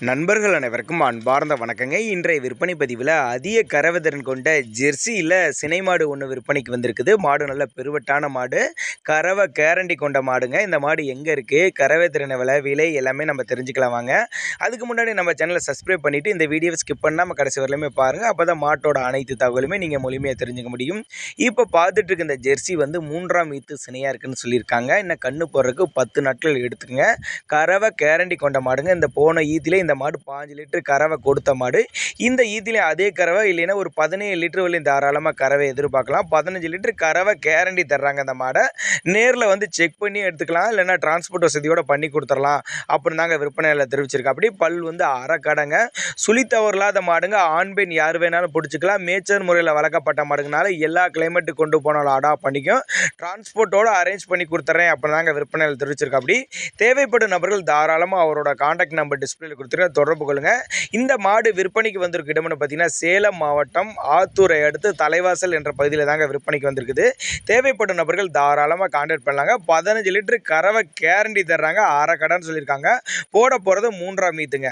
நண்பர்கள் அனைவருக்கும் அன்பார்ந்த வணக்கங்க. இன்றைய விற்பனை பதிவில் அதிக கறவைத்திறன் கொண்ட ஜெர்சியில் சினை மாடு ஒன்று விற்பனைக்கு வந்திருக்குது. மாடு நல்ல பெருவட்டான மாடு, கறவை கேரண்டி கொண்ட மாடுங்க. இந்த மாடு எங்கே இருக்குது, கறவைத்திறனை விலை எல்லாமே நம்ம தெரிஞ்சுக்கலாம் வாங்க. அதுக்கு முன்னாடி நம்ம சேனலை சப்ஸ்கிரைப் பண்ணிவிட்டு இந்த வீடியோவை ஸ்கிப் பண்ணாமல் கடைசி வரலையுமே பாருங்கள். அப்போ தான் மாட்டோட அனைத்து தகவலுமே நீங்கள் முழுமையாக தெரிஞ்சுக்க முடியும். இப்போ பார்த்துட்டு இருக்க இந்த ஜெர்சி வந்து 3ஆம் ஈத்து சினையாக இருக்குதுன்னு சொல்லியிருக்காங்க. இன்னும் கண்ணு போடுறதுக்கு 10 நாட்கள் எடுத்துக்கங்க. கறவை கேரண்டி கொண்ட மாடுங்க. இந்த போன ஈத்திலே இந்த மாடு 5 லிட்டர் கறவை கொடுத்த மாடு. இந்த ஈத்திலே அதே கறவை இல்லைன்னா ஒரு 17 லிட்டர் வரையும் தாராளமாக கறவை எதிர்பார்க்கலாம். 15 லிட்டர் கறவை கேரண்டி தர்றாங்க. அந்த மாடை நேரில் வந்து செக் பண்ணி எடுத்துக்கலாம், இல்லைன்னா டிரான்ஸ்போர்ட் வசதியோடு பண்ணி கொடுத்துடலாம் அப்படின்னு தாங்க விற்பனையில் தெரிவிச்சிருக்கா. அப்படி பல் வந்து அரைக்கடைங்க, சுழித்தவர் இல்லாத மாடுங்க. ஆண் பெண் யார் வேணாலும் பிடிச்சிக்கலாம். மேய்ச்சல் முறையில் வளர்க்கப்பட்ட மாடுங்கனால எல்லா கிளைமேட்டுக்கு கொண்டு போனாலும் அடாப்ட் பண்ணிக்கும். டிரான்ஸ்போர்ட்டோடு அரேஞ்ச் பண்ணி கொடுத்துட்றேன் அப்படின்னு தாங்க விற்பனையில் தெரிவிச்சிருக்கா. அப்படி தேவைப்படும் நபர்கள் தாராளமாக அவரோட கான்டாக்ட் நம்பர் டிஸ்பிளேல கொடுத்துருக்க, தொடர்பு கொள்ளுங்க. இந்த மாடு விற்பனைக்கு வந்திருக்க இடம்னு பார்த்தீங்கன்னா சேலம் மாவட்டம் ஆத்தூரை அடுத்து தலைவாசல் என்ற பகுதியில் தாங்க விற்பனைக்கு வந்திருக்குது. தேவைப்படும் நபர்கள் தாராளமாக கான்டாக்ட் பண்ணலாங்க. 15 லிட்டர் கறவை கேரண்டி தர்றாங்க. அரை கடன் சொல்லியிருக்காங்க. போட போகிறது 3ஆம் ஈத்துங்க.